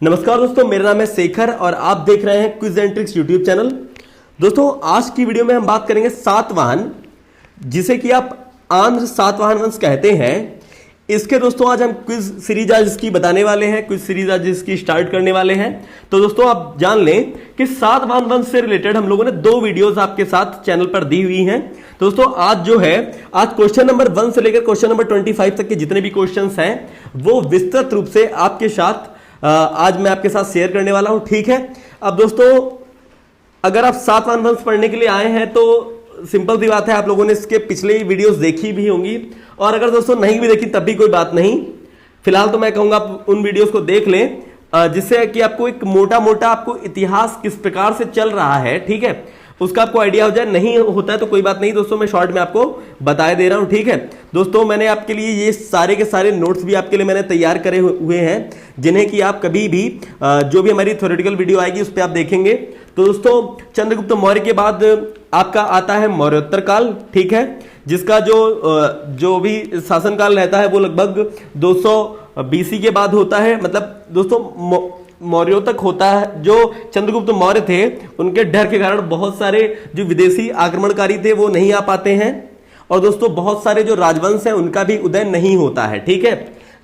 नमस्कार दोस्तों, मेरा नाम है शेखर और आप देख रहे हैं quiz and tricks YouTube channel. दोस्तों आज की वीडियो में हम बात करेंगे सातवाहन, जिसे कि आप आंध्र सातवाहन वंश कहते हैं। इसके दोस्तों आज हम क्विज सीरीज आज इसकी बताने वाले हैं, क्विज सीरीज आज इसकी स्टार्ट करने वाले हैं। तो दोस्तों आप जान लें कि सातवाहन वंश से रिलेटेड हम लोगों ने 2 वीडियोस आपके साथ चैनल पर दी हुई हैं। दोस्तों आज जो है, आज क्वेश्चन नंबर 1 से लेकर क्वेश्चन नंबर 25 तक के जितने भी क्वेश्चंस हैं वो विस्तृत रूप से आपके साथ आज मैं आपके साथ शेयर करने वाला हूं। ठीक है, अब दोस्तों अगर आप सातवाहन वंश पढ़ने के लिए आए हैं तो सिंपल सी बात है, आप लोगों ने इसके पिछले वीडियोस देखी भी होंगी, और अगर दोस्तों नहीं भी देखी तब भी कोई बात नहीं। फिलहाल तो मैं कहूंगा आप उन वीडियोस को देख लें, जिससे कि आपको एक मोटा मोटा आपको इतिहास किस प्रकार से चल रहा है, ठीक है, उसका आपको आइडिया हो जाए। नहीं होता है तो कोई बात नहीं दोस्तों, मैं शॉर्ट में आपको बताए दे रहा हूं। ठीक है दोस्तों, मैंने आपके लिए ये सारे के सारे नोट्स भी आपके लिए मैंने तैयार करे हुए हैं, जिन्हें कि आप कभी भी जो भी हमारी थ्योरेटिकल वीडियो आएगी उस पर आप देखेंगे। तो दोस्तों चंद्रगुप्त मौर्य के बाद आपका आता है मौर्योत्तर काल, ठीक है, जिसका जो भी शासनकाल रहता है वो लगभग 200 BC के बाद होता है। मतलब दोस्तों मौर्यों तक होता है। जो चंद्रगुप्त मौर्य थे उनके डर के कारण बहुत सारे जो विदेशी आक्रमणकारी थे वो नहीं आ पाते हैं, और दोस्तों बहुत सारे जो राजवंश हैं उनका भी उदय नहीं होता है, ठीक है,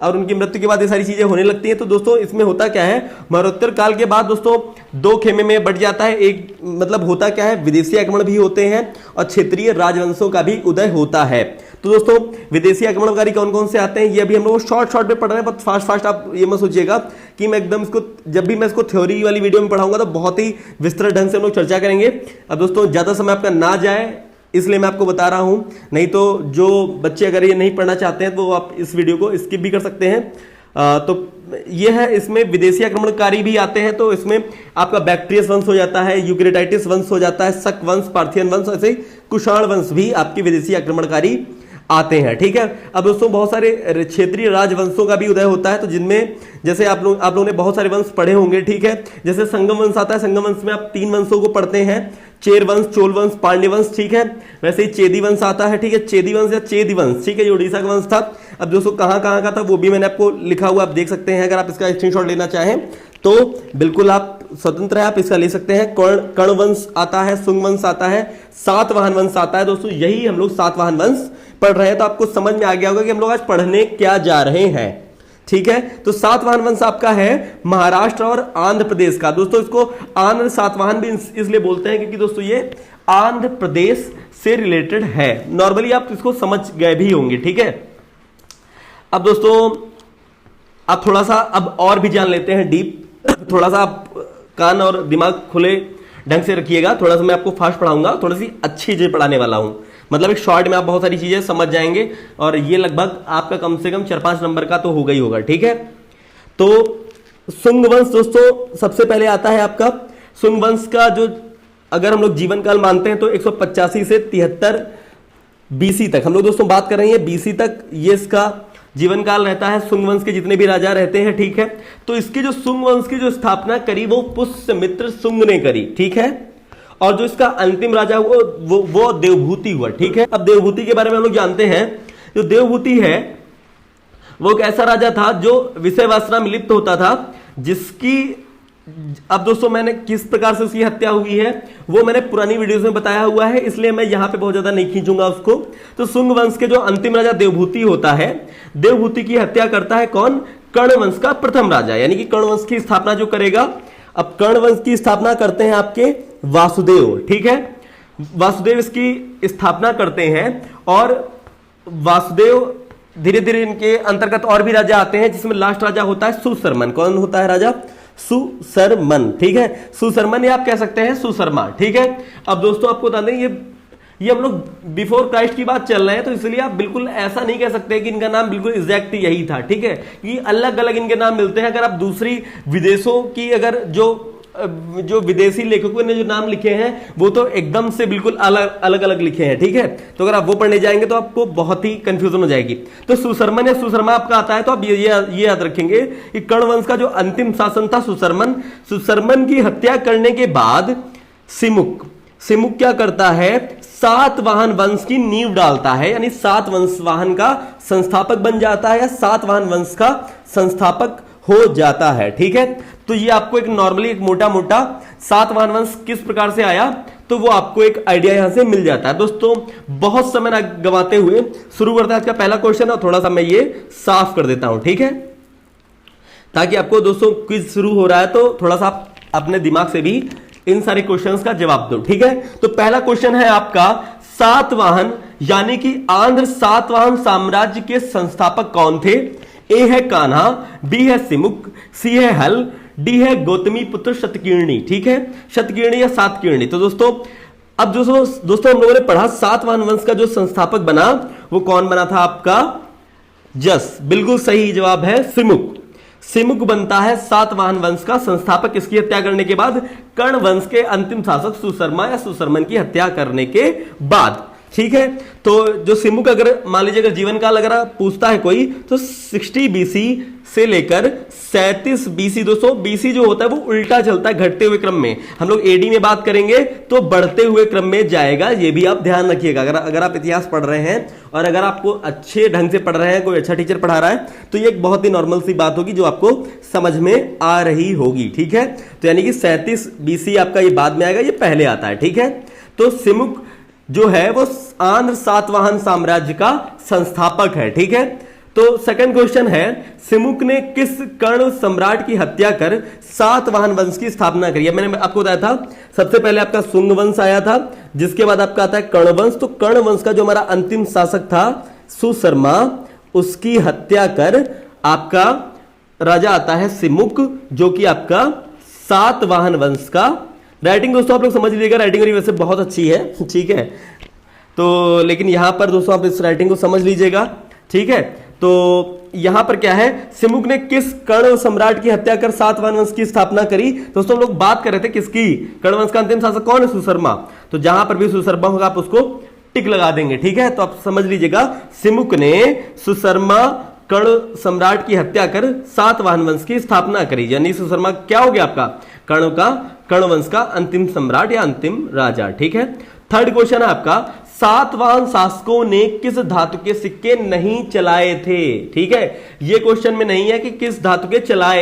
और उनकी मृत्यु के बाद ये सारी चीजें होने लगती हैं। तो दोस्तों इसमें होता क्या है, मौर्योत्तर काल के बाद दोस्तों 2 खेमे में बट जाता है। एक मतलब होता क्या है, विदेशी आक्रमण भी होते हैं और क्षेत्रीय राजवंशों का भी उदय होता है। तो दोस्तों विदेशी आक्रमणकारी कौन कौन से आते हैं ये अभी हम लोग शॉर्ट में पढ़ रहे हैं, बहुत फास्ट आप ये मत सोचिएगा कि मैं एकदम इसको, जब भी मैं इसको थ्योरी वाली वीडियो में पढ़ाऊंगा तो बहुत ही विस्तृत ढंग से हम लोग चर्चा करेंगे। अब दोस्तों ज्यादा समय आपका ना जाए इसलिए मैं आपको बता रहा हूं, नहीं तो जो बच्चे अगर ये नहीं पढ़ना चाहते हैं तो आप इस वीडियो को स्किप भी कर सकते हैं। तो ये है, इसमें विदेशी आक्रमणकारी भी आते हैं, तो इसमें आपका बैक्ट्रियस वंश हो जाता है, यूक्रेटाइटिस वंश हो जाता है, शक वंश, पार्थियन वंश, ऐसे ही कुषाण वंश भी आपके विदेशी आक्रमणकारी आते हैं। ठीक है, अब दोस्तों बहुत सारे क्षेत्रीय राजवंशों का भी उदय होता है, तो जिनमें जैसे आप लोगों ने बहुत सारे वंश पढ़े होंगे, ठीक है, जैसे संगम वंश आता है। संगम वंश में आप 3 वंशों को पढ़ते हैं, चेर वंश, चोल वंश, पांड्य वंश, ठीक है। वैसे ही चेदी वंश आता है, ठीक है, चेदी वंश या चेदी वंश, ठीक है, ये उड़ीसा का वंश था। अब दोस्तों कहां का था वो भी मैंने आपको लिखा हुआ, आप देख सकते हैं। अगर आप इसका स्क्रीनशॉट लेना चाहें तो बिल्कुल आप स्वतंत्र है, आप इसका ले सकते हैं। कर्ण वंश आता है, सुंग वंश आता है, सातवाहन वंश आता है। दोस्तों यही हम लोग सातवाहन वंश पढ़ रहे हैं, तो आपको समझ में आ गया होगा कि हम लोग आज पढ़ने क्या जा रहे हैं, ठीक है। तो सातवाहन वंश आपका है महाराष्ट्र और आंध्र प्रदेश का। दोस्तों इसको आंध्र सातवाहन भी इसलिए बोलते हैं क्योंकि दोस्तों ये आंध्र प्रदेश से रिलेटेड है। नॉर्मली आप इसको समझ गए भी होंगे, ठीक है। अब दोस्तों आप थोड़ा सा अब और भी जान लेते हैं डीप, थोड़ा सा आप कान और दिमाग खुले ढंग से रखिएगा। थोड़ा सा मैं आपको फास्ट पढ़ाऊंगा, थोड़ी सी अच्छी चीजें पढ़ाने वाला हूं, मतलब एक शॉर्ट में आप बहुत सारी चीजें समझ जाएंगे, और ये लगभग आपका कम से कम 4-5 नंबर का तो होगा ही होगा, ठीक है। तो सुंग वंश दोस्तों सबसे पहले आता है आपका। सुंग वंश का जो अगर हम लोग जीवन काल मानते हैं तो 185 से 73 BC तक हम लोग दोस्तों बात कर रहे हैं, BC तक ये इसका जीवन काल रहता है। सुंग वंश के जितने भी राजा रहते हैं, ठीक है, तो इसकी जो सुंग वंश की जो स्थापना करी वो पुष्यमित्र सुंग ने करी, ठीक है, और जो इसका अंतिम राजा हुआ वो देवभूति हुआ, ठीक है। अब देवभूति के बारे में हम लोग जानते हैं, जो देवभूति है वो एक ऐसा राजा था जो विषय वासना में लिप्त होता था, जिसकी अब दोस्तों मैंने किस प्रकार से उसकी हत्या हुई है वो मैंने पुरानी वीडियोस में बताया हुआ है, इसलिए मैं यहां पे बहुत ज्यादा नहीं खींचूंगा उसको। तो सुंग वंश के जो अंतिम राजा देवभूति होता है, देवभूति की हत्या करता है कौन, कर्ण वंश का प्रथम राजा, यानी कि कर्ण वंश की स्थापना जो करेगा। अब कर्ण वंश की स्थापना करते हैं आपके वासुदेव, ठीक है, वासुदेव इसकी स्थापना करते हैं, और वासुदेव धीरे धीरे इनके अंतर्गत और भी राजा आते हैं, जिसमें लास्ट राजा होता है सुशर्मन। कौन होता है राजा, सुशर्मन, ठीक है, सुशर्मन या आप कह सकते हैं सुशर्मा, ठीक है। अब दोस्तों आपको बता दें ये हम लोग बिफोर क्राइस्ट की बात चल रहे हैं, तो इसलिए आप बिल्कुल ऐसा नहीं कह सकते कि इनका नाम बिल्कुल एग्जैक्ट यही था, ठीक है, कि अलग अलग इनके नाम मिलते हैं। अगर आप दूसरी विदेशों की अगर जो विदेशी लेखकों ने जो नाम लिखे हैं वो तो एकदम से बिल्कुल अलग अलग लिखे हैं, ठीक है, तो अगर आप वो पढ़ने जाएंगे तो आपको बहुत ही कंफ्यूजन हो जाएगी। तो सुशर्मन या सुशर्मा आपका आता है, तो आप ये याद रखेंगे कि कर्ण वंश का जो अंतिम शासन था सुशर्मन की हत्या करने के बाद सिमुक क्या करता है, सातवाहन वंश की नींव डालता है, यानी सातवाहन का संस्थापक बन जाता है, या सातवाहन वंश का संस्थापक हो जाता है। ठीक है, तो ये आपको एक नॉर्मली एक मोटा मोटा सातवाहन वंश किस प्रकार से आया, तो वो आपको एक आइडिया यहां से मिल जाता है। दोस्तों बहुत समय ना गवाते हुए शुरू करते हैं आज का पहला क्वेश्चन, और थोड़ा सा मैं ये साफ कर देता हूं, ठीक है, ताकि आपको दोस्तों क्विज शुरू हो रहा है तो थोड़ा सा आप अपने दिमाग से भी इन सारे क्वेश्चंस का जवाब दो। ठीक है, तो पहला क्वेश्चन है आपका, सातवाहन यानी कि आंध्र सातवाहन साम्राज्य के संस्थापक कौन थे? ए है कान्हा, बी है सिमुक, सी है हल, डी है गौतमी पुत्र शतकीर्णी। ठीक है, शतकीर्णी या सातकीर्णी। तो दोस्तों अब दोस्तों हम लोगों ने पढ़ा सातवाहन वंश का जो संस्थापक बना वो कौन बना था आपका? जस, बिल्कुल सही जवाब है सिमुक। सिमुक बनता है सातवाहन वंश का संस्थापक इसकी हत्या करने के बाद, कर्ण वंश के अंतिम शासक सुशर्मा या सुशर्मन की हत्या करने के बाद। ठीक है, तो जो सिमुक अगर मान लीजिए अगर जीवन काल अगर पूछता है कोई तो 60 बीसी से लेकर 37 बीसी। दोस्तों बीसी जो होता है वो उल्टा चलता है घटते हुए क्रम में, हम लोग एडी में बात करेंगे तो बढ़ते हुए क्रम में जाएगा, ये भी आप ध्यान रखिएगा। अगर आप इतिहास पढ़ रहे हैं और अगर आपको अच्छे ढंग से पढ़ रहे हैं, कोई अच्छा टीचर पढ़ा रहा है, तो ये एक बहुत ही नॉर्मल सी बात होगी जो आपको समझ में आ रही होगी। ठीक है, तो यानी कि 37 बीसी आपका ये बाद में आएगा, ये पहले आता है। ठीक है, तो सिमुक जो है वो आंध्र सातवाहन साम्राज्य का संस्थापक है। ठीक है, तो सेकंड क्वेश्चन है, सिमुक ने किस कर्ण सम्राट की हत्या कर सातवाहन वंश की स्थापना करी है? मैंने आपको बताया था सबसे पहले आपका सुंग वंश आया था, जिसके बाद आपका आता है कर्ण वंश। तो कर्ण वंश का जो हमारा अंतिम शासक था सुशर्मा, उसकी हत्या कर आपका राजा आता है सिमुक, जो कि आपका सातवाहन वंश का। राइटिंग दोस्तों आप लोग समझ लीजिएगा, राइटिंग मेरी वैसे बहुत अच्छी है, ठीक है, तो लेकिन यहां पर दोस्तों आप इस राइटिंग को समझ लीजिएगा। ठीक है, तो यहां पर क्या है, सिमुक ने किस कर्ण सम्राट की हत्या कर सातवाहन वंश की स्थापना करी? दोस्तों हम लोग बात कर रहे थे किसकी? कर्ण वंश का अंतिम शासक कौन है? सुशर्मा। तो जहां पर भी सुशर्मा होगा आप उसको टिक लगा देंगे। ठीक है, तो आप समझ लीजिएगा, सिमुक ने सुशर्मा कर्ण सम्राट की हत्या कर सातवाहन वंश की स्थापना करी, यानी सुशर्मा क्या हो गया आपका? कर्ण वंश का अंतिम सम्राट या अंतिम राजा। ठीक है, थर्ड क्वेश्चन है आपका, सातवाहन शासकों ने किस धातु के सिक्के नहीं चलाए थे? ठीक है, ये क्वेश्चन में नहीं है कि किस धातु के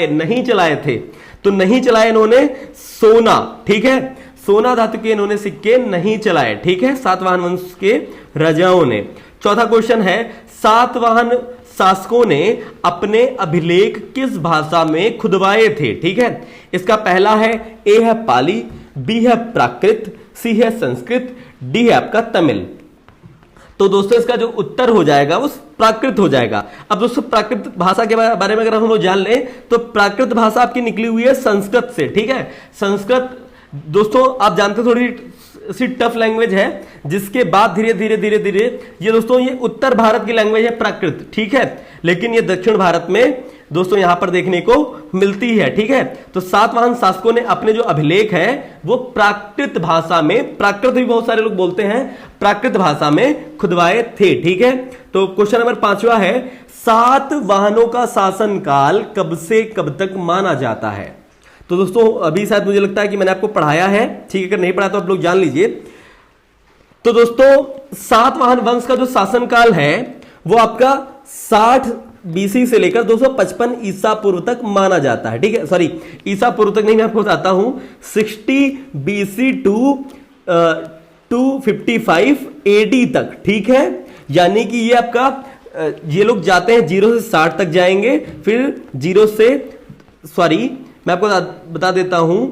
नहीं चलाए थे, तो नहीं चलाए इन्होंने सोना। ठीक है, सोना धातु के इन्होंने सिक्के नहीं चलाए। ठीक है, सातवाहन वंश के राजाओं ने। चौथा क्वेश्चन है, सातवाहन शासकों ने अपने अभिलेख किस भाषा में खुदवाए थे? ठीक है, इसका पहला है, ए है पाली, बी है प्राकृत, सी है संस्कृत, डी है आपका तमिल। तो दोस्तों इसका जो उत्तर हो जाएगा वो प्राकृत हो जाएगा। अब दोस्तों प्राकृत भाषा के बारे में अगर हम लोग जान लें तो प्राकृत भाषा आपकी निकली हुई है संस्कृत से। ठीक है, संस्कृत दोस्तों आप जानते थोड़ी सी टफ लैंग्वेज है, जिसके बाद धीरे धीरे ये दोस्तों ये उत्तर भारत की लैंग्वेज है प्राकृत। ठीक है, लेकिन ये दक्षिण भारत में दोस्तों यहां पर देखने को मिलती है। ठीक है, तो सातवाहन शासकों ने अपने जो अभिलेख है वो प्राकृत भाषा में, प्राकृत भी बहुत सारे लोग बोलते हैं, प्राकृत भाषा में खुदवाए थे। ठीक है, तो क्वेश्चन नंबर 5वां है, सातवाहनों का शासनकाल कब से कब तक माना जाता है? तो दोस्तों अभी शायद मुझे लगता है कि मैंने आपको पढ़ाया है, ठीक है, अगर नहीं पढ़ा तो आप लोग जान लीजिए। तो दोस्तों सातवाहन वंश का जो शासनकाल है वो आपका 60 बीसी से लेकर 255 ईसा पूर्व तक माना जाता है। ठीक है, सॉरी ईसा पूर्व तक नहीं, मैं आपको बताता हूं 60 बीसी टू 255 एडी तक। ठीक है, यानी कि ये आपका ये लोग जाते हैं 0 से 60 तक जाएंगे, फिर 0 से सॉरी मैं आपको बता देता हूं,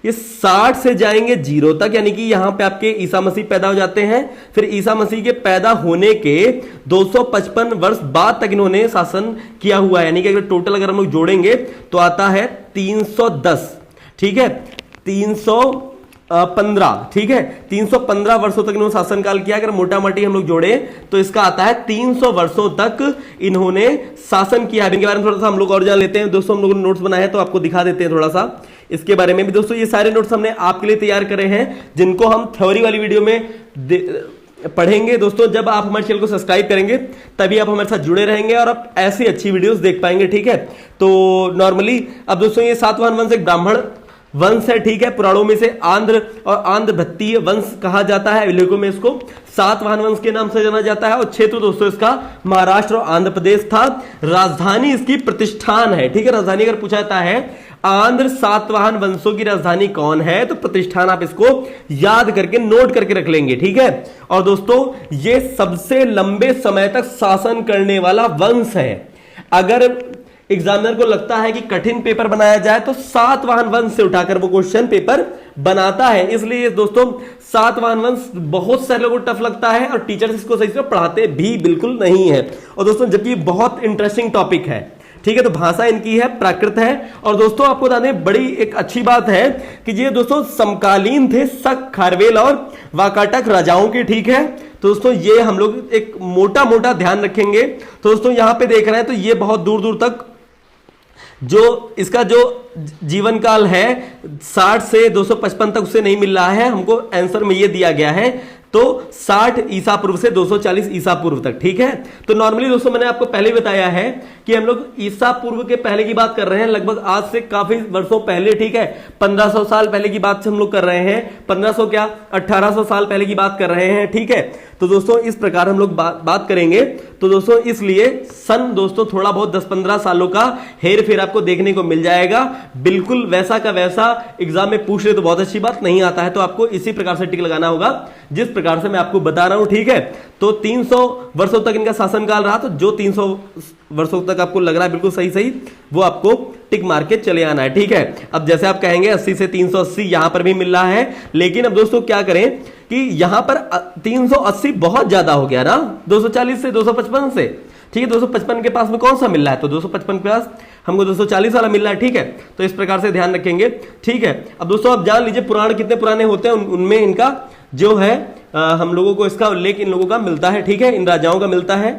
ये 60 से जाएंगे 0 तक, यानी कि यहां पे आपके ईसा मसीह पैदा हो जाते हैं। फिर ईसा मसीह के पैदा होने के 255 वर्ष बाद तक इन्होंने शासन किया हुआ है, यानी कि अगर टोटल अगर हम लोग जोड़ेंगे तो आता है 310। ठीक है, 315। ठीक है, 315 वर्षों तक इन्होंने शासनकाल किया। अगर मोटा मोटी हम लोग जोड़े तो इसका आता है 300 वर्षों तक इन्होंने शासन किया। इनके बारे में थोड़ा सा हम लोग और जान लेते हैं। दोस्तों हम लोगों ने नोट्स बनाए हैं तो आपको दिखा देते हैं थोड़ा सा इसके बारे में भी। दोस्तों ये सारे नोट्स हमने आपके लिए तैयार करे हैं, जिनको हम थ्योरी वाली वीडियो में पढ़ेंगे। दोस्तों जब आप हमारे चैनल को सब्सक्राइब करेंगे तभी आप हमारे साथ जुड़े रहेंगे और आप ऐसी अच्छी वीडियोस देख पाएंगे। ठीक है, तो नॉर्मली अब दोस्तों ये सातवाहन वंश एक ब्राह्मण वंश है, ठीक है। पुराणों में से आंध्र और आंध्र भत्तीय वंश कहा जाता है, अभिलेखों में इसको सातवाहन वंश के नाम से जाना जाता है। और क्षेत्र दोस्तों इसका महाराष्ट्र और आंध्र प्रदेश था। राजधानी इसकी प्रतिष्ठान है, ठीक है। राजधानी अगर पूछा जाता है आंध्र सातवाहन वंशों की राजधानी कौन है, तो प्रतिष्ठान आप इसको याद करके नोट करके रख लेंगे, ठीक है। और दोस्तों ये सबसे लंबे समय तक शासन करने वाला वंश है। अगर एग्जामिनर को लगता है कि कठिन पेपर बनाया जाए तो सातवाहन वंश से उठाकर वो क्वेश्चन पेपर बनाता है। इसलिए दोस्तों सातवाहन वंश बहुत सारे लोगों को टफ लगता है और टीचर्स इसको सही से पढ़ाते भी बिल्कुल नहीं है। और दोस्तों जबकि बहुत इंटरेस्टिंग टॉपिक है, ठीक है। तो भाषा इनकी है, प्राकृत है। और दोस्तों आपको बता दें बड़ी एक अच्छी बात है कि ये दोस्तों समकालीन थे शक, खारवेल और वाकाटक राजाओं के, ठीक है। तो दोस्तों ये हम लोग एक मोटा मोटा ध्यान रखेंगे। तो दोस्तों यहां पे देख रहे हैं तो ये बहुत दूर दूर तक जो इसका जो जीवन काल है 60 से 255 तक उससे नहीं मिल रहा है, हमको आंसर में ये दिया गया है। तो 60 ईसा पूर्व से 240 ईसा पूर्व तक, ठीक है। तो नॉर्मली दोस्तों मैंने आपको पहले बताया है कि हम लोग ईसा पूर्व के पहले की बात कर रहे हैं, लगभग आज से काफी वर्षों पहले, ठीक है। 1500 साल पहले की बात से हम लोग कर रहे हैं, 1500 क्या 1800 साल पहले की बात कर रहे हैं, ठीक है। तो दोस्तों इस प्रकार हम लोग बात करेंगे। तो दोस्तों इसलिए सन दोस्तों थोड़ा बहुत 10-15 सालों का हेर फेर आपको देखने को मिल जाएगा। बिल्कुल वैसा का वैसा एग्जाम में पूछ ले तो बहुत अच्छी बात, नहीं आता है तो आपको इसी प्रकार से टिक लगाना होगा जिस प्रकार से मैं आपको बता रहा हूं, ठीक है। तो 300 वर्षों तक इनका शासनकाल रहा, तो जो 300 वर्षों तक आपको लग रहा है बिल्कुल सही सही वो आपको टिक मार के चले आना है, ठीक है। अब जैसे आप कहेंगे 80 से 380 यहां पर भी मिल रहा है, लेकिन अब दोस्तों क्या करें कि यहां पर 380 बहुत ज्यादा हो गया ना 240 से 255 से, ठीक है। 255 के पास में कौन सा मिल रहा है, तो 255 के पास हमको 240 वाला मिल रहा है, ठीक है। तो इस प्रकार से ध्यान रखेंगे, ठीक है। अब दोस्तों आप जान लीजिए पुराण कितने पुराने होते हैं, उनमें इनका जो है हम लोगों को इसका उल्लेख इन लोगों का मिलता है, ठीक है, इन राजाओं का मिलता है,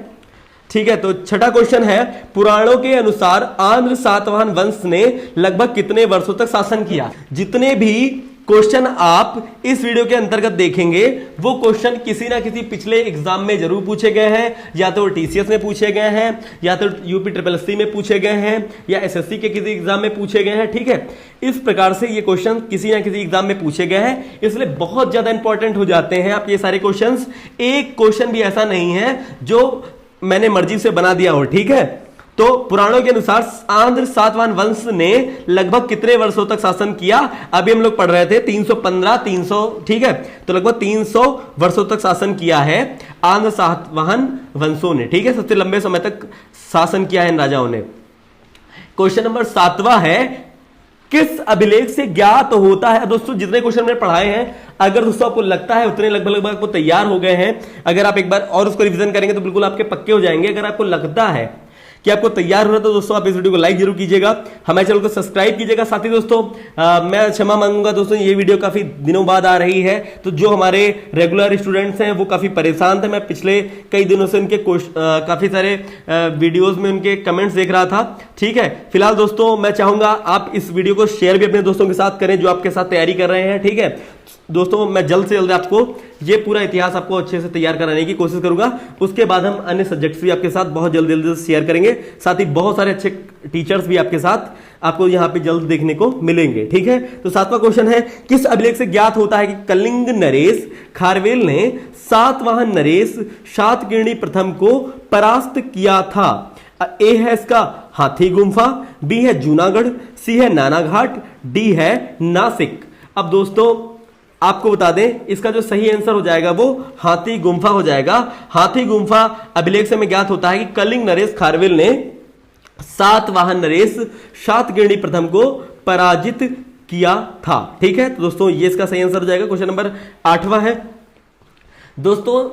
ठीक है। तो छठा क्वेश्चन है पुराणों के अनुसार आंध्र सातवाहन वंश ने लगभग कितने वर्षों तक शासन किया। जितने भी क्वेश्चन आप इस वीडियो के अंतर्गत देखेंगे वो क्वेश्चन किसी ना किसी पिछले एग्जाम में जरूर पूछे गए हैं, या तो टीसीएस में पूछे गए हैं, या तो यूपी SSC में पूछे गए हैं, या एसएससी के किसी एग्जाम में पूछे गए हैं, ठीक है। इस प्रकार से ये क्वेश्चन किसी ना किसी एग्जाम में पूछे गए हैं, इसलिए बहुत ज्यादा इंपॉर्टेंट हो जाते हैं आप ये सारे क्वेश्चन। एक क्वेश्चन भी ऐसा नहीं है जो मैंने मर्जी से बना दिया हो, ठीक है। तो पुराणों के अनुसार आंध्र सातवाहन वंश ने लगभग कितने वर्षों तक शासन किया, अभी हम लोग पढ़ रहे थे 315 300, ठीक है। तो लगभग 300 वर्षों तक शासन किया है आंध्र सातवाहन वंशों ने, ठीक है। सबसे लंबे समय तक शासन किया है इन राजाओं ने। क्वेश्चन नंबर 7वां है किस अभिलेख से ज्ञात होता है। दोस्तों जितने क्वेश्चन मैंने पढ़ाए हैं अगर दोस्तों आपको लगता है उतने लगभग आपको तैयार हो गए हैं, अगर आप एक बार और उसको रिवीजन करेंगे तो बिल्कुल आपके पक्के हो जाएंगे। अगर आपको लगता है कि आपको तैयार हो रहा है तो दोस्तों आप इस वीडियो को लाइक जरूर कीजिएगा, हमारे चैनल को सब्सक्राइब कीजिएगा। साथ ही दोस्तों मैं क्षमा मांगूंगा दोस्तों, ये वीडियो काफी दिनों बाद आ रही है, तो जो हमारे रेगुलर स्टूडेंट्स हैं वो काफी परेशान थे। मैं पिछले कई दिनों से उनके काफी सारे वीडियोस में उनके कमेंट्स देख रहा था, ठीक है। फिलहाल दोस्तों मैं चाहूंगा आप इस वीडियो को शेयर भी अपने दोस्तों के साथ करें जो आपके साथ तैयारी कर रहे हैं, ठीक है। दोस्तों मैं जल्द से जल्द आपको ये पूरा इतिहास आपको अच्छे से तैयार कराने की कोशिश करूंगा। उसके बाद हम अन्य सब्जेक्ट्स भी आपके साथ बहुत जल्द जल्दी से शेयर करेंगे। साथ ही बहुत सारे अच्छे टीचर्स भी आपके साथ आपको यहाँ पे जल्द देखने को मिलेंगे, ठीक है। तो 7वां क्वेश्चन है किस अभिलेख से ज्ञात होता है कि कलिंग नरेश खारवेल ने सातवाहन नरेश सातकर्णी प्रथम को परास्त किया था। ए है इसका हाथी गुम्फा, बी है जूनागढ़, सी है नानाघाट, डी है नासिक। अब दोस्तों आपको बता दें इसका जो सही आंसर हो जाएगा वो हाथी गुम्फा हो जाएगा। हाथी गुम्फा अभिलेख से में ज्ञात होता है कि कलिंग नरेश खारवेल ने सातवाहन नरेश सातकर्णी प्रथम को पराजित किया था, ठीक है। तो दोस्तों ये इसका सही आंसर हो जाएगा। क्वेश्चन नंबर 8वां है दोस्तों,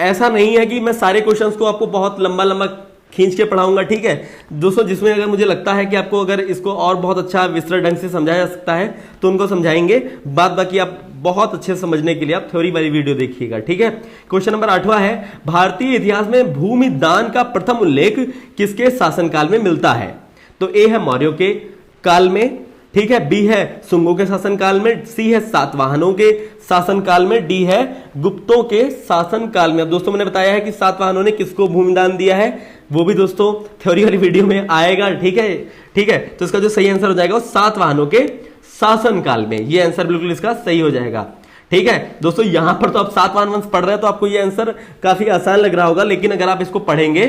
ऐसा नहीं है कि मैं सारे क्वेश्चंस को आपको बहुत लंबा लंबा खींच के पढ़ाऊंगा, ठीक है दोस्तों। जिसमें अगर मुझे लगता है कि आपको अगर इसको और बहुत अच्छा विस्तृत ढंग से समझाया जा सकता है तो उनको समझाएंगे, बाद बाकी आप बहुत अच्छे से समझने के लिए आप थ्योरी वाली वीडियो देखिएगा, ठीक है। क्वेश्चन नंबर 8वां है भारतीय इतिहास में भूमि दान का प्रथम उल्लेख किसके शासनकाल में मिलता है। तो ए है मौर्यों के काल में, ठीक है, बी है शुंगों के शासनकाल में, सी है सातवाहनों के शासनकाल में, डी है गुप्तों के शासनकाल में। अब दोस्तों मैंने बताया है कि सातवाहनों ने किसको भूमिदान दिया है, वो भी दोस्तों थ्योरी वाली वीडियो में आएगा, ठीक है, ठीक है। तो इसका जो सही आंसर हो जाएगा वो सातवाहनों के शासनकाल में। ये आंसर बिल्कुल इसका सही हो जाएगा। ठीक है दोस्तों, यहां पर तो आप सातवाहन वंश पढ़ रहे हैं तो आपको ये आंसर काफी आसान लग रहा होगा, लेकिन अगर आप इसको पढ़ेंगे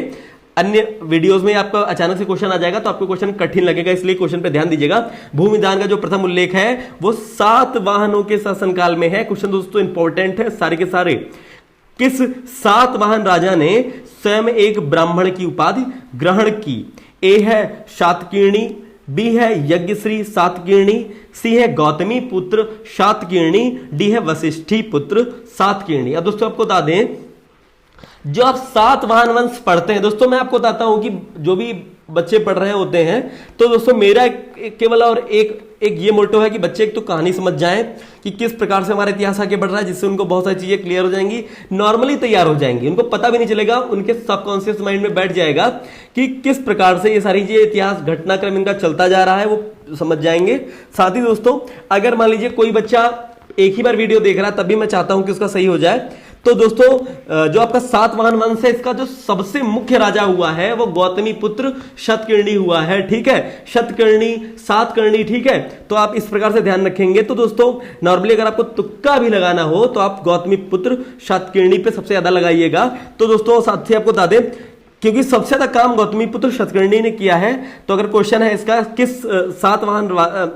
अन्य वीडियोस में आपका अचानक से क्वेश्चन आ जाएगा तो आपको क्वेश्चन कठिन लगेगा, इसलिए क्वेश्चन पे ध्यान दीजिएगा। भूमिदान का जो प्रथम उल्लेख है वो सातवाहनों के शासनकाल में है। क्वेश्चन दोस्तों इंपॉर्टेंट है सारे के सारे। किस सातवाहन राजा ने स्वयं एक ब्राह्मण की उपाधि ग्रहण की? ए है शातकीर्णी, बी है यज्ञश्री सातकीर्णी, सी है गौतमी पुत्र शातकीर्णी, डी है वशिष्ठी पुत्र सातकीर्णी। अब दोस्तों आपको बता दें, जो आप सातवाहन वंश पढ़ते हैं दोस्तों, मैं आपको बताता हूं कि जो भी बच्चे पढ़ रहे होते हैं तो दोस्तों मेरा केवल और एक ये मोटो है कि बच्चे एक तो कहानी समझ जाएं कि किस प्रकार से हमारा इतिहास आगे बढ़ रहा है, जिससे उनको बहुत सारी चीजें क्लियर हो जाएंगी, नॉर्मली तैयार हो जाएंगी, उनको पता भी नहीं चलेगा, उनके सबकॉन्शियस माइंड में बैठ जाएगा कि किस प्रकार से ये सारी चीजें इतिहास घटनाक्रम इनका चलता जा रहा है, वो समझ जाएंगे। साथ ही दोस्तों अगर मान लीजिए कोई बच्चा एक ही बार वीडियो देख रहा है, तभी मैं चाहता हूं कि उसका सही हो जाए। तो दोस्तों जो आपका सातवाहन वंश है, इसका जो सबसे मुख्य राजा हुआ है वो गौतमी पुत्र शतकीर्णी हुआ है। ठीक है, शतकीर्णी सातकर्णी। ठीक है, तो आप इस प्रकार से ध्यान रखेंगे। तो दोस्तों नॉर्मली अगर आपको तुक्का भी लगाना हो तो आप गौतमी पुत्र शतकीर्णी पे सबसे ज्यादा लगाइएगा। तो दोस्तों साथ ही आपको बता दें, क्योंकि सबसे ज्यादा काम गौतमी पुत्र शतकीर्णी ने किया है, तो अगर क्वेश्चन है इसका किस सातवाहन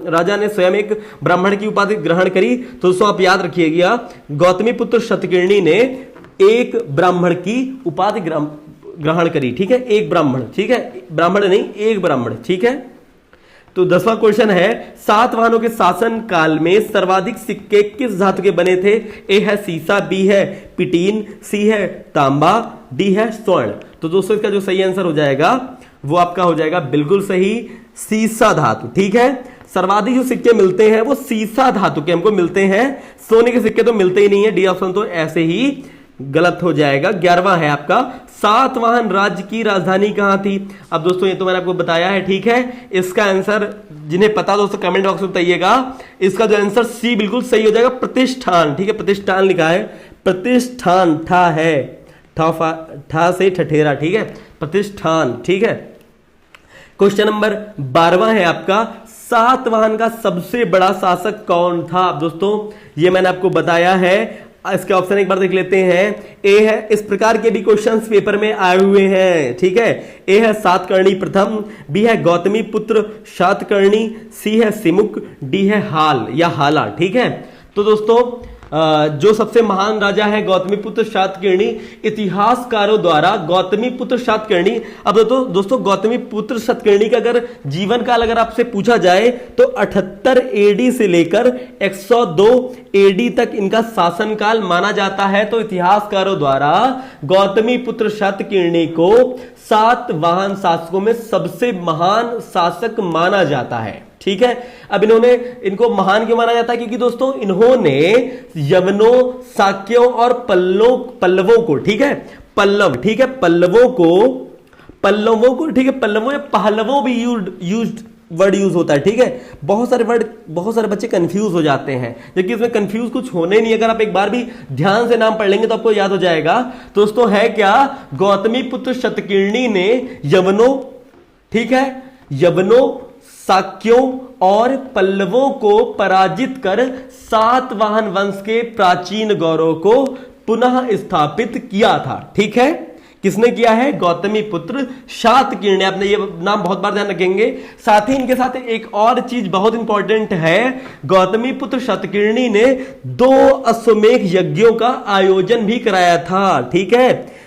राजा ने स्वयं एक ब्राह्मण की उपाधि ग्रहण करी, तो दोस्तों आप याद रखिएगा गौतमी पुत्र शतकीर्णी ने एक ब्राह्मण की उपाधि ग्रहण करी। ठीक है, एक ब्राह्मण। ठीक है, ब्राह्मण नहीं, एक ब्राह्मण। ठीक है, तो 10वां क्वेश्चन है, सातवाहनों के शासन काल में सर्वाधिक सिक्के किस धातु के बने थे? ए है सीसा, बी है पिटीन, सी है तांबा, डी है स्वर्ण। तो दोस्तों इसका जो सही आंसर हो जाएगा वो आपका हो जाएगा बिल्कुल सही, सीसा धातु। ठीक है, सर्वाधिक जो सिक्के मिलते हैं वो सीसा धातु के हमको मिलते हैं, सोने के सिक्के तो मिलते ही नहीं है। डी ऑप्शन तो ऐसे ही गलत हो जाएगा। 11वां है आपका, सातवाहन राज्य की राजधानी कहां थी? अब दोस्तों ये तो मैंने आपको बताया है। ठीक है, इसका आंसर जिन्हें पता दोस्तों कमेंट बॉक्स में बताइएगा। इसका जो आंसर सी बिल्कुल सही हो जाएगा, प्रतिष्ठान। ठीक है, प्रतिष्ठान लिखा है, प्रतिष्ठान ठा है, ठा से ठठेरा। ठीक है, प्रतिष्ठान। ठीक है, क्वेश्चन नंबर 12वां है आपका, सातवाहन का सबसे बड़ा शासक कौन था? अब दोस्तों ये मैंने आपको बताया है, इसके ऑप्शन एक बार देख लेते हैं। ए है, इस प्रकार के भी क्वेश्चंस पेपर में आए हुए हैं। ठीक है, ए है सातकर्णी प्रथम, बी है गौतमी पुत्र शातकर्णी, सी है सिमुक, डी है हाल या हाला। ठीक है, तो दोस्तों जो सबसे महान राजा है गौतमी पुत्र शातकर्णी, इतिहासकारों द्वारा गौतमी पुत्र शातकर्णी। अब दोस्तों गौतमी पुत्र शातकर्णी का अगर जीवन काल अगर आपसे पूछा जाए तो 78 एडी से लेकर 102 एडी तक इनका शासनकाल माना जाता है। तो इतिहासकारों द्वारा गौतमी पुत्र शातकर्णी को सातवाहन शासकों में सबसे महान शासक माना जाता है। ठीक है, अब इनको महान क्यों माना जाता है? क्योंकि दोस्तों इन्होंने यवनों, साक्यों और पल्लवों को, ठीक है, पल्लव, ठीक है, पल्लवों को, ठीक है, पल्लवों या पहलवों भी वर्ड यूज होता है। ठीक है, बहुत सारे बच्चे कंफ्यूज हो जाते हैं, जबकि इसमें कंफ्यूज कुछ होने नहीं। अगर आप एक बार भी ध्यान से नाम पढ़ लेंगे तो आपको याद हो जाएगा। दोस्तों है क्या, गौतमी पुत्र शतकीर्णी ने यवनों, ठीक है, यवनों, साक्यों और पल्लवों को पराजित कर सातवाहन वंश के प्राचीन गौरव को पुनः स्थापित किया था। ठीक है, किसने किया है? गौतमी पुत्र शातकीर्णी। आपने ये नाम बहुत बार ध्यान रखेंगे। साथ ही इनके साथ एक और चीज बहुत इंपॉर्टेंट है, गौतमी पुत्र शातकीर्णी ने 2 अश्वमेध यज्ञों का आयोजन भी कराया था। ठीक है,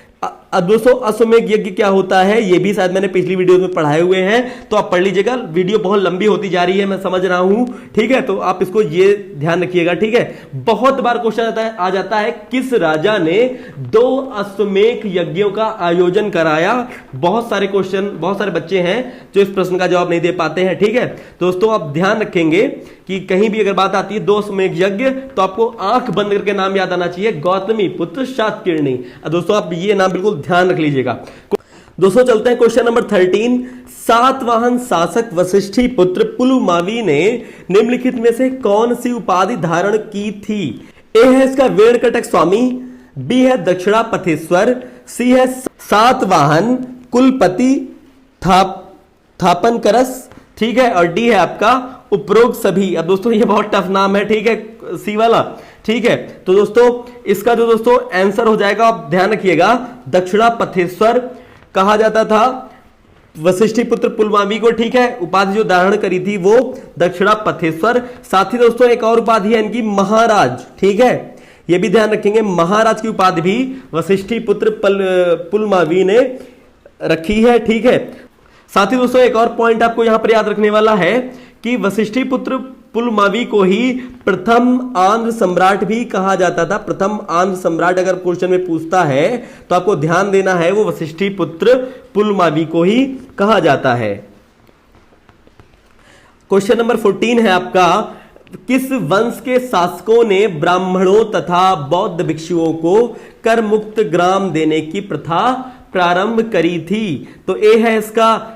दोस्तों अश्वमेध यज्ञ क्या होता है ये भी शायद मैंने पिछली वीडियो में पढ़ाए हुए हैं, तो आप पढ़ लीजिएगा। वीडियो बहुत लंबी होती जा रही है, मैं समझ रहा हूं। ठीक है, तो आप इसको ये ध्यान रखिएगा। ठीक है, बहुत बार क्वेश्चन आ जाता है किस राजा ने 2 अश्वमेध यज्ञों का आयोजन कराया। बहुत सारे बच्चे हैं जो इस प्रश्न का जवाब नहीं दे पाते हैं। ठीक है दोस्तों, आप ध्यान रखेंगे कि कहीं भी अगर बात आती है 2 अश्वमेध यज्ञ, तो आपको आंख बंद करके नाम याद आना चाहिए, गौतमी पुत्र शातकीर्णी। दोस्तों आप ये नाम बिल्कुल ध्यान रख लीजिएगा। दोस्तों चलते हैं क्वेश्चन नंबर 13। सातवाहन शासक वशिष्ठी पुत्र पुलुमावी ने निम्नलिखित में से कौन सी उपाधि धारण की थी? ए है इसका वेणकटक स्वामी, बी है दक्षिणापथेश्वर, सी है सातवाहन कुलपति थापनकरस, ठीक है, और डी है आपका उपरोक्त सभी, अब दोस्तों ये बहुत टफ नाम है, ठीक है, सी वाला, ठीक है। तो दोस्तों इसका जो दोस्तों आंसर हो जाएगा, आप ध्यान रखिएगा, दक्षिणापथेश्वर कहा जाता था वशिष्ठीपुत्र पुलमावी को, ठीक है। उपाधि जो धारण करी थी वो दक्षिणापथेश्वर। साथ ही दोस्तों एक और उपाधि है इनकी महाराज, ठीक है, ये भी ध्यान रखेंगे, महाराज की उपाधि भी वशिष्ठीपुत्र पुलमावी ने रखी है, ठीक है। साथ ही दोस्तों एक और पॉइंट आपको यहां पर याद रखने वाला है कि वशिष्ठीपुत्र पुलमावी को ही प्रथम आंध्र सम्राट भी कहा जाता था। प्रथम आंध्र सम्राट अगर क्वेश्चन में पूछता है तो आपको ध्यान देना है, वो वशिष्ठीपुत्र पुलमावी को ही कहा जाता है। क्वेश्चन नंबर 14 है आपका, किस वंश के शासकों ने ब्राह्मणों तथा बौद्ध भिक्षुओं को कर मुक्त ग्राम देने की प्रथा प्रारंभ करी थी? तो ए है इसका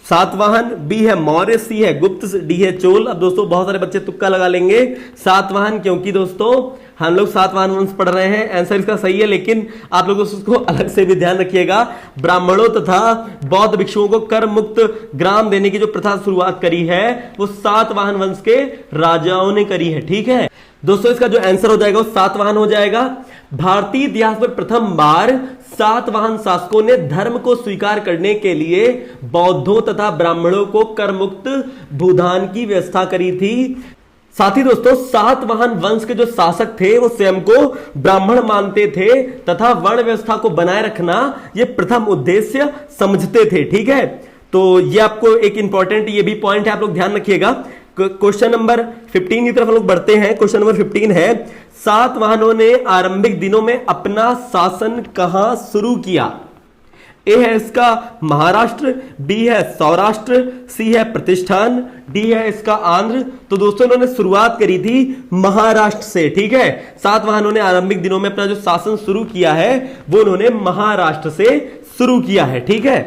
सातवाहन, बी है मौर्य, सी है गुप्त, डी है चोल। अब दोस्तों बहुत सारे बच्चे तुक्का लगा लेंगे सातवाहन, क्योंकि दोस्तों हम लोग सातवाहन वंश पढ़ रहे हैं। आंसर इसका सही है, लेकिन आप लोग उसको अलग से भी ध्यान रखिएगा। ब्राह्मणों तथा बौद्ध भिक्षुओं को कर मुक्त ग्राम देने की जो प्रथा शुरुआत करी है वो सातवाहन वंश के राजाओं ने करी है, ठीक है। दोस्तों इसका जो आंसर हो जाएगा वो सातवाहन हो जाएगा। भारतीय इतिहास में प्रथम बार सातवाहन शासकों ने धर्म को स्वीकार करने के लिए बौद्धों तथा ब्राह्मणों को कर मुक्त भूदान की व्यवस्था करी थी। साथ ही दोस्तों सातवाहन वंश के जो शासक थे वो स्वयं को ब्राह्मण मानते थे तथा वर्ण व्यवस्था को बनाए रखना ये प्रथम उद्देश्य समझते थे, ठीक है। तो ये आपको एक इंपॉर्टेंट ये भी पॉइंट है, आप लोग ध्यान रखिएगा। क्वेश्चन नंबर 15 की तरफ हम लोग बढ़ते हैं। क्वेश्चन नंबर 15 है, सातवाहनों ने आरंभिक दिनों में अपना शासन कहां शुरू किया? ए है इसका महाराष्ट्र, बी है सौराष्ट्र, सी है प्रतिष्ठान, डी है इसका आंध्र। तो दोस्तों इन्होंने शुरुआत करी थी महाराष्ट्र से, ठीक है। सातवाहनों ने आरंभिक दिनों में अपना जो शासन शुरू किया है वो उन्होंने महाराष्ट्र से शुरू किया है, ठीक है।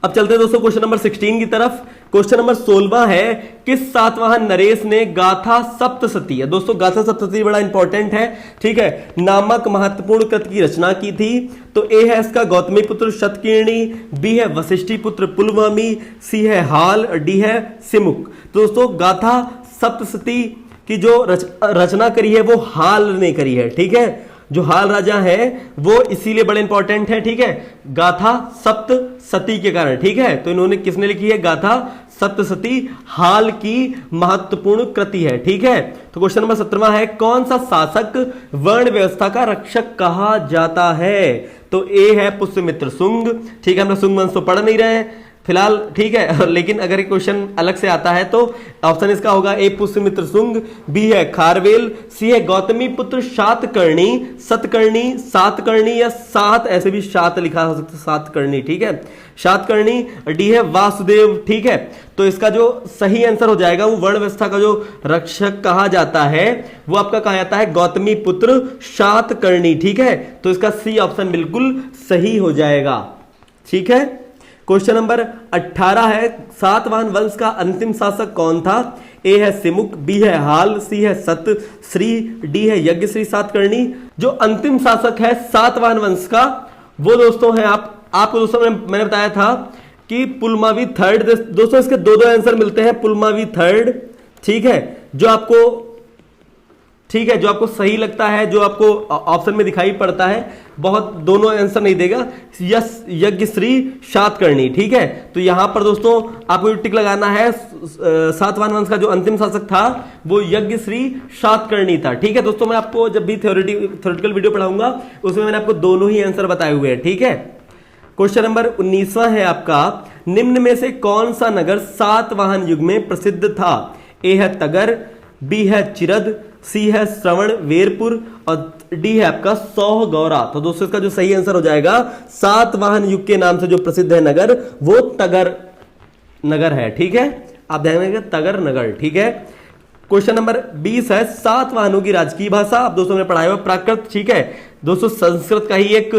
अब चलते हैं दोस्तों क्वेश्चन नंबर 16 की तरफ। क्वेश्चन नंबर 16 है, किस सातवाहन नरेश ने गाथा सप्तशती, दोस्तों गाथा सप्तशती बड़ा इंपॉर्टेंट है, ठीक है, नामक महत्वपूर्ण कृत की रचना की थी? तो ए है इसका गौतमी पुत्र शतकीर्णी, बी है वशिष्ठी पुत्र पुलमावी, सी है हाल, डी है सिमुक। तो दोस्तों गाथा सप्तशती की जो रचना करी है वो हाल ने करी है, ठीक है। जो हाल राजा है वो इसीलिए बड़े इंपॉर्टेंट है, ठीक है, गाथा सप्तशती के कारण, ठीक है। तो इन्होंने किसने लिखी है? गाथा सप्तशती हाल की महत्वपूर्ण कृति है, ठीक है। तो क्वेश्चन नंबर 17 है, कौन सा शासक वर्ण व्यवस्था का रक्षक कहा जाता है? तो ए है पुष्यमित्र शुंग, ठीक है। हम लोग शुंग वंश तो पढ़ नहीं रहे हैं फिलहाल, ठीक है, लेकिन अगर क्वेश्चन अलग से आता है तो ऑप्शन इसका होगा ए पुष्यमित्र शुंग, बी है खारवेल, सी है गौतमी पुत्र सातकर्णी, सतकर्णी, सातकर्णी या सात, ऐसे भी सात लिखा हो सकता है, सातकर्णी, ठीक है, सातकर्णी, डी है वासुदेव, ठीक है। तो इसका जो सही आंसर हो जाएगा वो वर्ण व्यवस्था का जो रक्षक कहा जाता है वो आपका कहा जाता है गौतमी पुत्र सातकर्णी, ठीक है। तो इसका सी ऑप्शन बिल्कुल सही हो जाएगा, ठीक है। क्वेश्चन नंबर 18 है, सातवाहन वंश का अंतिम शासक कौन था? ए है सिमुक, बी है हाल, सी है सत श्री, डी है यज्ञश्री सातकर्णी। जो अंतिम शासक है सातवाहन वंश का वो दोस्तों है आपको दोस्तों मैंने बताया था कि पुलमावी थर्ड। दोस्तों इसके दो आंसर मिलते हैं, पुलमावी थर्ड, ठीक है, जो आपको सही लगता है, जो आपको ऑप्शन में दिखाई पड़ता है, बहुत दोनों आंसर नहीं देगा, यस यज्ञश्री सातकर्णी, ठीक है। तो यहां पर दोस्तों आपको टिक लगाना है, सातवाहन वंश का जो अंतिम शासक था वो यज्ञश्री सातकर्णी था, ठीक है। दोस्तों मैं आपको जब भी थ्योरेटिकल वीडियो पढ़ाऊंगा उसमें मैंने आपको दोनों ही आंसर बताए हुए हैं, ठीक है। क्वेश्चन नंबर 19वां है आपका, निम्न में से कौन सा नगर सातवाहन युग में प्रसिद्ध था? ए है तगर, बी है चिरद, सी है श्रवण वेरपुर और डी है आपका सौगौरा। तो दोस्तों इसका जो सही आंसर हो जाएगा सातवाहन युग के नाम से जो प्रसिद्ध है नगर वो तगर नगर है, ठीक है। आप ध्यान रखिएगा तगर नगर, ठीक है। क्वेश्चन नंबर 20 है, सातवाहनों की राजकीय भाषा। अब दोस्तों मैंने पढ़ाया हुआ प्राकृत, ठीक है। दोस्तों संस्कृत का ही एक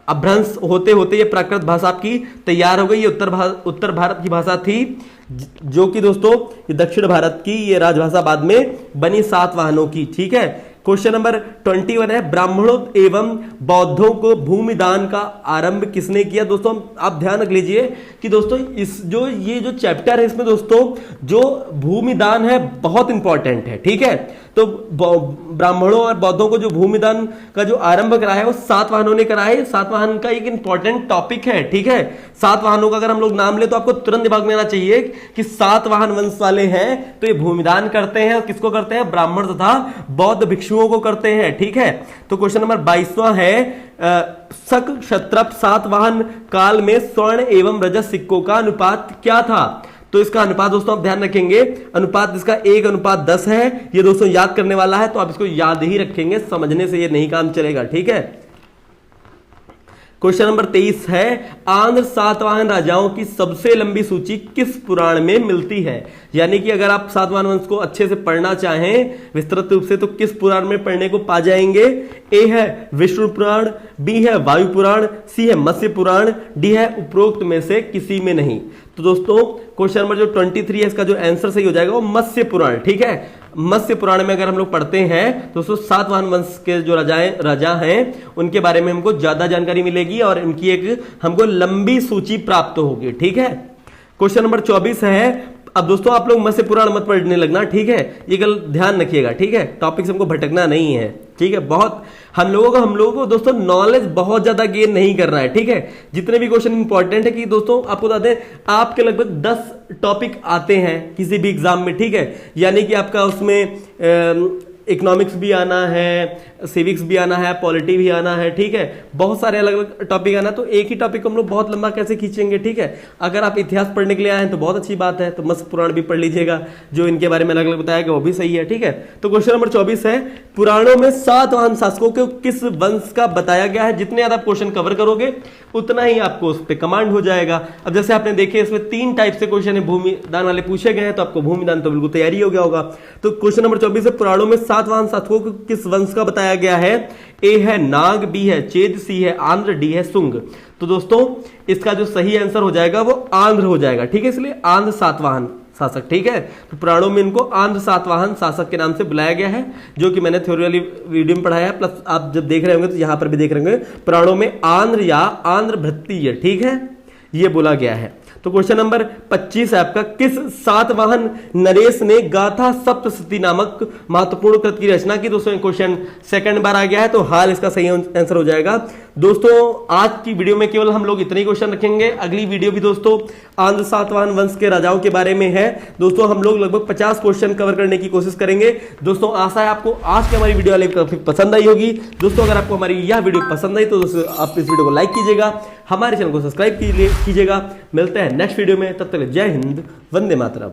अभ्रंश होते होते ये प्राकृत भाषा आपकी तैयार हो गई। ये उत्तर भारत की भाषा थी, जो कि दोस्तों ये दक्षिण भारत की ये राजभाषा बाद में बनी सातवाहनों की, ठीक है। क्वेश्चन नंबर 21 है, ब्राह्मणों एवं बौद्धों को भूमि दान का आरंभ किसने किया। दोस्तों आप ध्यान रख लीजिए कि दोस्तों ये जो चैप्टर है इसमें दोस्तों जो भूमि दान है बहुत इंपॉर्टेंट है, ठीक है। तो ब्राह्मणों और बौद्धों को जो भूमि दान का जो आरंभ करा है वो सातवाहनों ने करा है। सातवाहन का एक इंपॉर्टेंट टॉपिक है, ठीक है। सातवाहनों का अगर हम लोग नाम ले तो आपको तुरंत दिमाग में आना चाहिए कि सातवाहन वंश वाले हैं तो ये भूमिदान करते हैं। किसको करते हैं? ब्राह्मण तथा बौद्ध भिक्षुओं को करते हैं, ठीक है। तो क्वेश्चन नंबर 22वां है, शक क्षत्रप सातवाहन काल में स्वर्ण एवं रजत सिक्कों का अनुपात क्या था। तो इसका अनुपात दोस्तों आप ध्यान रखेंगे, अनुपात इसका 1:10 है। ये दोस्तों याद करने वाला है तो आप इसको याद ही रखेंगे, समझने से ये नहीं काम चलेगा, ठीक है। क्वेश्चन नंबर 23 है, आंध्र सातवाहन राजाओं की सबसे लंबी सूची किस पुराण में मिलती है। यानी कि अगर आप सातवाहन वंश को अच्छे से पढ़ना चाहें विस्तृत रूप से तो किस पुराण में पढ़ने को पा जाएंगे। ए है विष्णु पुराण, बी है वायु पुराण, सी है मत्स्य पुराण, डी है उपरोक्त में से किसी में नहीं। तो दोस्तों क्वेश्चन नंबर जो 23 है इसका जो आंसर सही हो जाएगा वो मत्स्य पुराण, ठीक है। मत्स्य पुराण में अगर हम लोग पढ़ते हैं तो दोस्तों सातवाहन वंश के जो राजा हैं उनके बारे में हमको ज्यादा जानकारी मिलेगी और इनकी एक हमको लंबी सूची प्राप्त होगी, ठीक है। क्वेश्चन नंबर 24 है, अब दोस्तों आप लोग मत्स्य पुराण मत पढ़ने लगना, ठीक है। ये गल ध्यान रखिएगा, ठीक है। टॉपिक से हमको भटकना नहीं है, ठीक है। बहुत हम लोगों को दोस्तों नॉलेज बहुत ज्यादा गेन नहीं करना है, ठीक है। जितने भी क्वेश्चन इंपॉर्टेंट है कि दोस्तों आपको बता दें आपके लगभग 10 टॉपिक आते हैं किसी भी एग्जाम में, ठीक है। यानी कि आपका उसमें इकोनॉमिक्स भी आना है, सिविक्स भी आना है, पॉलिटी भी आना है, ठीक है। बहुत सारे अलग अलग टॉपिक आना है तो एक ही टॉपिक को हम लोग बहुत लंबा कैसे खींचेंगे, ठीक है। अगर आप इतिहास पढ़ने के लिए आए हैं तो बहुत अच्छी बात है, तो मत्स्य पुराण भी पढ़ लीजिएगा, जो इनके बारे में अलग अलग बताया गया वो भी सही है, ठीक है। तो क्वेश्चन नंबर 24 है, पुराणों में सातवाहन शासकों को किस वंश का बताया गया है। जितने ज्यादा क्वेश्चन कवर करोगे उतना ही आपको उस पर कमांड हो जाएगा। अब जैसे आपने देखे इसमें 3 टाइप से क्वेश्चन है भूमि दान वाले पूछे गए हैं तो आपको भूमि दान तो बिल्कुल तैयारी हो गया होगा। तो क्वेश्चन नंबर 24 है, पुराणों में सातवाहन शासकों को किस वंश का बताया गया है। ए है नाग, बी है चेद, सी है आंध्र, डी है सुंग। तो दोस्तों इसका जो सही आंसर हो जाएगा वो आंध्र हो जाएगा, ठीक है। इसलिए आंध्र सातवाहन शासक, ठीक है। तो पुराणों में इनको आंध्र सातवाहन शासक के नाम से बुलाया गया है, जो कि मैंने थ्योरी वाली वीडियो में पढ़ाया है, प्लस आप जब देख रहे होंगे तो यहां पर भी देख रहे होंगे पुराणों में आंध्र या आंध्र भृत्य, ठीक है, ये बोला गया है। तो क्वेश्चन नंबर 25 है आपका, किस सातवाहन नरेश ने गाथा सप्तशती नामक महत्वपूर्ण कृत की रचना की। दोस्तों क्वेश्चन सेकंड बार आ गया है तो हाल इसका सही आंसर हो जाएगा। दोस्तों आज की वीडियो में केवल हम लोग इतने ही क्वेश्चन रखेंगे। अगली वीडियो भी दोस्तों आंध्र सातवाहन वंश के राजाओं के बारे में है। दोस्तों हम लोग लगभग 50 क्वेश्चन कवर करने की कोशिश करेंगे। दोस्तों आशा है आपको आज की हमारी वीडियो वाली काफी पसंद आई होगी। दोस्तों अगर आपको हमारी यह वीडियो पसंद आई तो दोस्तों आप इस वीडियो को लाइक कीजिएगा, हमारे चैनल को सब्सक्राइब कीजिएगा। मिलते हैं नेक्स्ट वीडियो में, तब तक जय हिंद, वंदे मातरम।